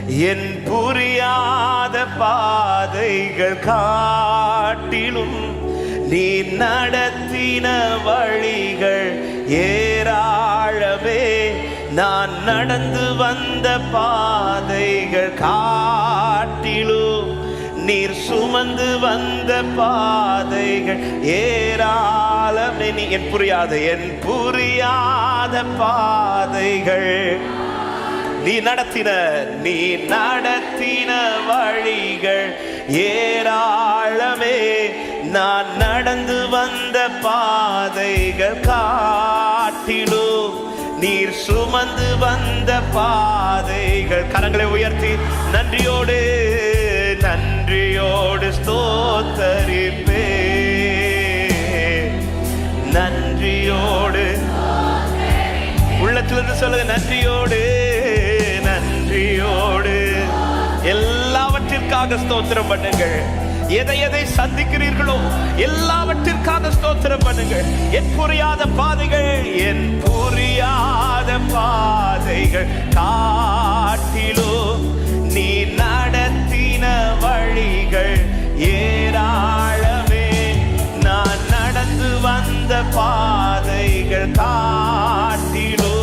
என் புரியாத பாதைகள் காட்டிலும் நீ நடத்தின வழிகள் ஏராளமே. நான் நடந்து வந்த பாதைகள் காட்டிலும் நீர் சுமந்து வந்த பாதைகள் ஏராளமே. நீ என் புரியாத பாதைகள் நீ நடத்தின வழிகள் ஏராளமே. நான் நடந்து வந்த பாதைகள் காட்டிலும் நீர் சுமந்து வந்த பாதைகள். கரங்களை உயர்த்தி நன்றியோடு ஸ்தோத்தரிப்பே. நன்றியோடு உள்ளத்திலிருந்து சொல்லுங்க. நன்றியோடு எல்லாவற்றிற்காக ஸ்தோத்திரம் பண்ணுங்கள். எதை சந்திக்கிறீர்களோ எல்லாவற்றிற்காக ஸ்தோத்திரம் பண்ணுங்கள். என் புரியாத பாதைகள் காட்டிலோ நீ நடத்தின வழிகள் ஏராளமே. நான் நடந்து வந்த பாதைகள் காட்டிலோ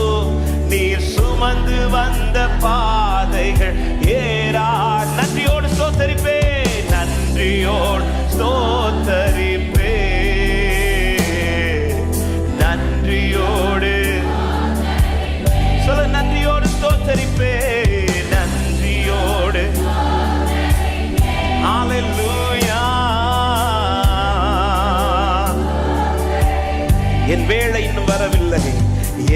நீர் சுமந்து வந்த பாதைகள் நன்றியோடு ஸ்தோத்தரிப்பே. நன்றியோடு சொல்ல. நன்றியோடு ஸ்தோத்தரிப்பே. நன்றியோடு ஹல்லேலூயா. என் வேளை இன்னும் வரவில்லை,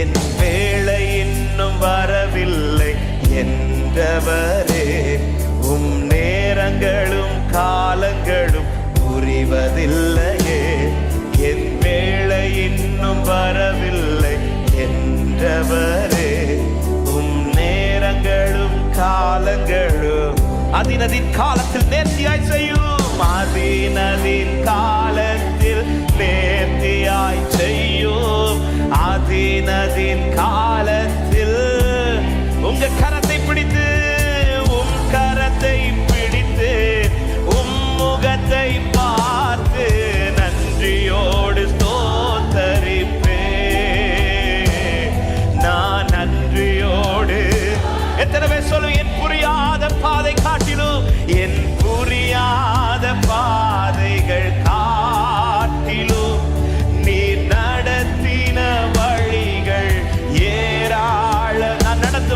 என் வேளை இன்னும் வரவில்லை என்றவரே. உம் நேரங்களும் காலங்களும் புரிவதில்லையே. என் வேளை இன்னும் வரவில்லை என்றவரே. உம் நேரங்களும் காலங்களும் அதினதின் காலத்தில் நேர்த்தியாய் செய்யும். அதினதின் காலத்தில் நேர்த்தியாய் செய்யும். அதினதின் காலத்தில் உங்க கரத்தை பிடித்து முகத்தை பார்த்து நன்றியோடு ஸ்தோத்தரிப்பே. நான் நன்றியோடு. எத்தனை பேர் சொல்லும் என் புரியாத பாதை காட்டிலும் என் புரியாத பாதைகள் காட்டிலும் நீ நடத்தின வழிகள் ஏராள. நான் நடந்து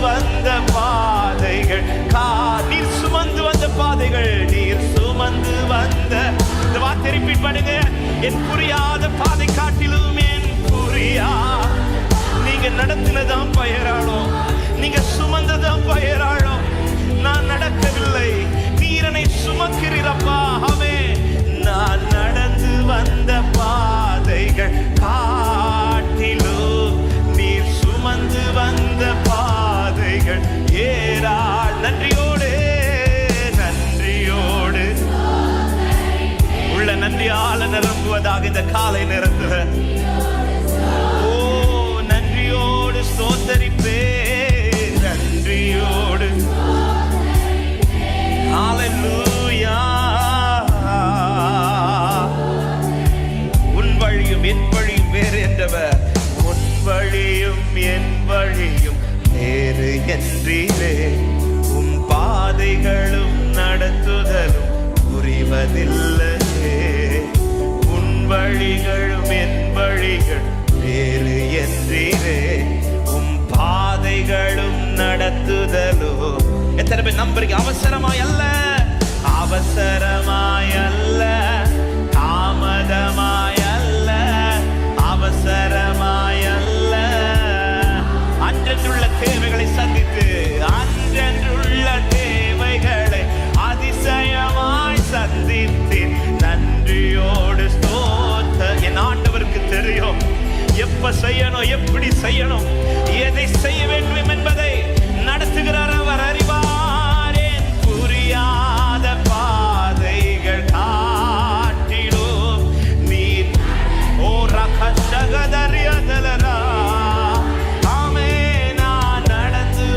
வந்த பாதைகள் நீர் சுமந்து வந்த பாதைகள். நீர் சுமந்து வந்த இந்த வார்த்தை ரிப்பீட் பண்ணுங்க. என் புரியாத பாதை காட்டிலும் நீங்க நடத்தினதான் பயராளம், நீங்க சுமந்ததான் பயராளம். நான் நடக்கவில்லை, நீரனை சுமக்கிறீரப்பா. நான் நடந்து வந்த பாதைகள் காட்டிலும் நீர் சுமந்து வந்த பாதைகள் ஏராள். நன்றியோடு உள்ள நன்றியால நிரம்புவதாக இந்த காலை நிரம்புக. ஓ நன்றியோடு ஸ்தோத்தரிப்பே. நன்றியோடு ஹல்லேலூயா. உன் வழியும் என் வழியும் வேறு என்றவர். உன் வழியும் என் வழியும் வேறு என்றீரே. உன் பாதைகளும் நடத்துதலும் புரிவதில்லையே. உன் வழிகளும் என் வழிகள் வேறு என்றீரே. உன் பாதைகளும் நடத்துதலோ. எத்தனை பேர் நம்புறீங்க? அவசரமாய் அல்ல, தாமதமாய் அல்ல, அவசரமாய் அல்ல. அன்றென்றுள்ள தேவைகளை சந்தித்து அன்றென்றுள்ள தேவைகளை அதிசயமாய் சந்தித்தேன். நன்றியோடு ஸ்தோத்திரம். என் ஆண்டவருக்கு தெரியும் எப்ப செய்யணும், எப்படி செய்யணும், எதை செய்ய வேண்டும் என்பதை நடத்துகிறார் அவர் அறிவார். என் புரியாத பாதைகள் காட்டிலும் நீ ஓ ரகசகதரியதலரா. ஆமே நான் நடந்து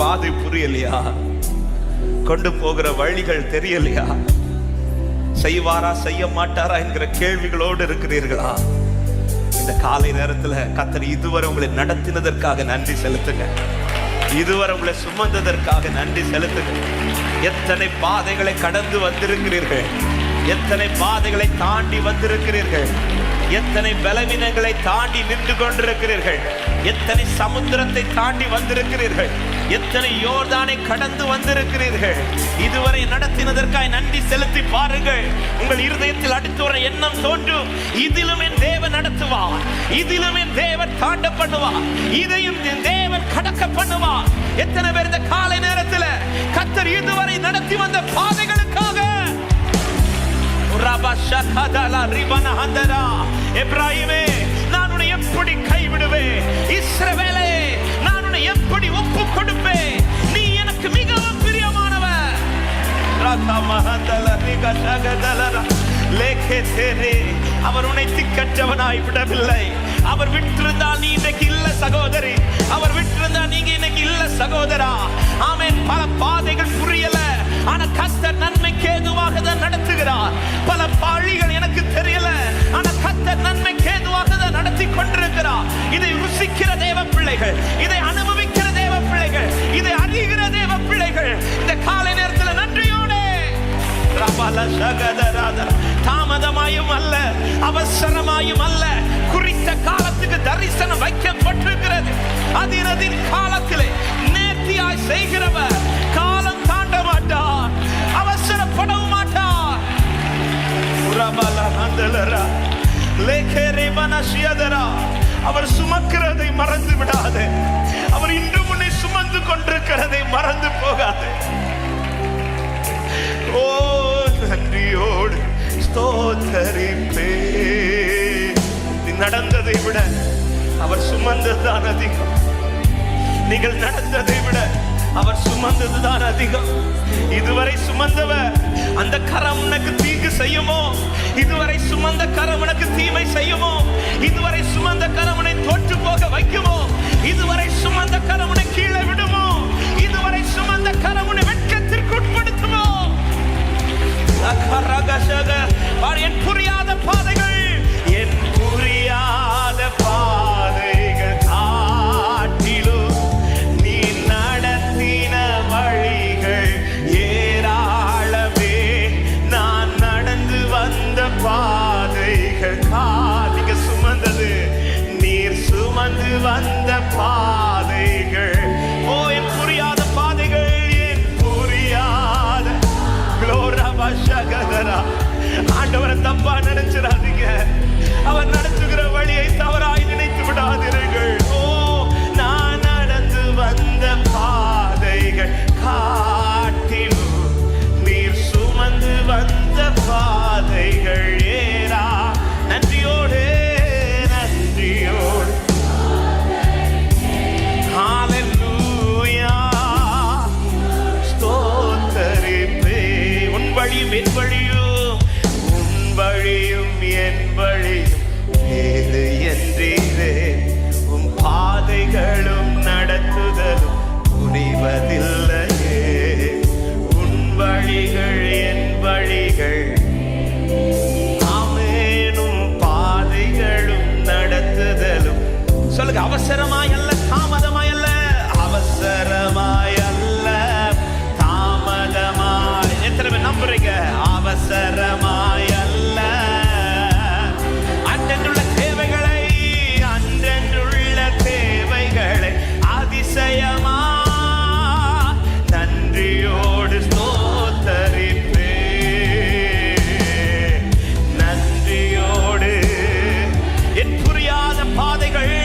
பாதை புரியலையா? கொண்டு போகிற வழிகள் தெரியலையா? செய்வாரா செய்ய மாட்டாரா என்கிற கேள்விகளோடு இருக்கிறீர்களா? இந்த காலை நேரத்துல கர்த்தர் இதுவரை உங்களை நடத்தினதற்காக நன்றி செலுத்துங்க. இதுவரை உங்களை சுமந்ததற்காக நன்றி செலுத்துங்க. எத்தனை பாதைகளை கடந்து வந்திருக்கிறீர்கள், எத்தனை பாதைகளை தாண்டி வந்திருக்கிறீர்கள், எத்தனை பலவீனங்களை தாண்டி நின்று கொண்டிருக்கிறீர்கள், எத்தனை சமுத்திரத்தை தாண்டி வந்திருக்கிறீர்கள், எத்தனை யோர்தானை கடந்து வந்திருக்கிறீர்கள். இதுவரை நடத்தினதற்காக நன்றி செலுத்தி பாருங்கள். உங்கள் இருதயத்தில் அடுத்து ஒரு எண்ணம் தோன்றும், இதிலும் என் தேவன் நடத்துவார், இதிலும் என் தேவன் தாண்ட பண்ணுவார், இதையும் என் தேவன் கடக்க பண்ணுவார். எத்தனை பேர் இந்த காலை நேரத்தில் கர்த்தர் இதுவரை நடத்தி வந்த பாதைகளுக்காக எப்ராயிமே நான் உன்னை எப்படி கைவிடுவேன், இஸ்ரவேலே நான் உன்னை எப்படி ஒப்பு கொடுப்பேன், நீ எனக்கு மிகவும் பிரியமானவர். அவர் உன்னை திக்கற்றவனாய் விடவில்லை. அவர் விட்டிருந்தால் நீ இன்னைக்கு இல்ல சகோதரி, அவர் விட்டிருந்தால் நீங்க இன்னைக்கு இல்ல சகோதரா. ஆமென். பல பாதைகள் புரியல, ஆனா கர்த்தர் நன்மைக்கு ஏதுவாக தான் நடத்துகிறார். பல பாழிகள் எனக்கு தெரியல, ஆனா கர்த்தர் நன்மைக்கு ஏதுவாக தான் நடத்தி கொண்டிருக்கிறார். இதை ருசிக்கிற தேவ பிள்ளைகள், இதை அனுபவிக்கிற தேவ பிள்ளைகள், இதை அறிகிற தேவ பிள்ளைகள் இந்த காலை நேரத்தில் நன்றியோடு தாமதமாயும் அல்ல, அவசரமாயும் அல்ல, குறித்த காலத்துக்கு தரிசனம் வைக்கப்பட்டிருக்கிறது. அதின் காலத்திலே நேர்த்தியாய் செய்கிறவர் காலம் தாண்ட மாட்டார், அவசரப்படவும் மாட்டார். அவர் சுமக்கிறதை மறந்து விடாது, அவர் இன்று முன்னே சுமந்து கொண்டிருக்கிறதை மறந்து போகாது. ஓ நன்றியோடு ஸ்தோத்தரிப்பே. நடந்ததை விட அவர் சுமந்ததுதான் அதிகம். நீங்கள் நடந்ததை விட அவர் சுமந்ததுதான் அதிகம். இதுவரை சுமந்தவர் அந்த கரம் உனக்கு தீங்கு செய்யுமோ? இதுவரை சுமந்த கரம் உனக்கு தீமை செய்யுமோ? இதுவரை சுமந்த கரம் உன்னை தோற்று போக வைக்குமோ? இதுவரை சுமந்த கரம் உன்னை கீழே விடுமோ? இதுவரை சுமந்த கரம் உன்னை வெட்கத்திற்கு உட்படுத்துமோ? என் புரியாத பாதைகள், என் புரியாத பாதைகள் காட்டிலும் நீ நடத்தின வழிகள் ஏராளமே. நான் நடந்து வந்த பாதைகள் நீங்க சுமந்தது, நீர் சுமந்து வந்த பாதைகள். ஓ என் புரியாத பாதைகள், என் புரியாத ஆண்டவரை தப்பா நினைச்சிடாதீங்க. அவர் நடத்துகிற வழியை தவறாய் நினைத்து விடாதீர்கள். ஓ நான் நடந்து வந்த பாதைகள் காட்டிலும் நீர் சுமந்து வந்த பாதைகள் ஏரா. நன்றியோடு நன்றியோடு ஹல்லேலூயா ஸ்தோத்தரிப்பே. உன் வழியும் என் வழியும், உன் வழியும் என் வழியும் வேறு என்றீரே. உன் பாதைகளும் நடத்துதலும் புரிவதில்லையே. உன் வழிகள் என் வழிகள், ஆமெனும் பாதைகளும் நடத்துதலும். சொல்லுங்க, அவசரமாய் அல்ல தாமதமாய் அல்ல, அவசரமாய் அல்ல தாமதமாய். எத்தனை பேர் நம்புறீங்க? அவசரமாய் அல்ல. அன்றென்றுள்ள தேவைகளை, அன்றென்றுள்ள தேவைகளை அதிசயமா நன்றியோடு ஸ்தோத்தரிப்பே. நன்றியோடு என் புரியாத பாதைகள்,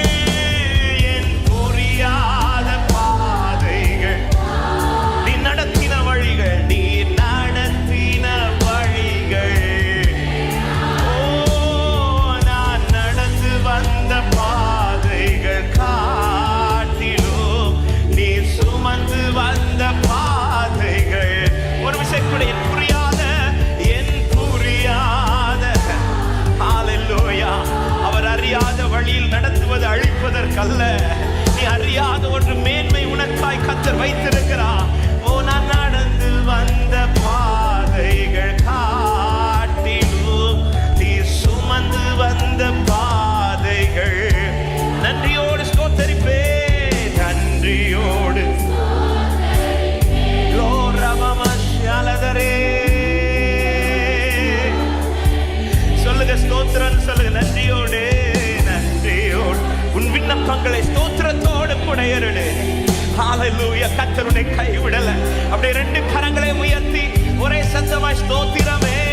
ஹalleluya. கர்த்தருடைய கைவிடல. அப்படியே ரெண்டு கரங்களை உயர்த்தி ஒரே சத்தமாய் ஸ்தோத்திரமே.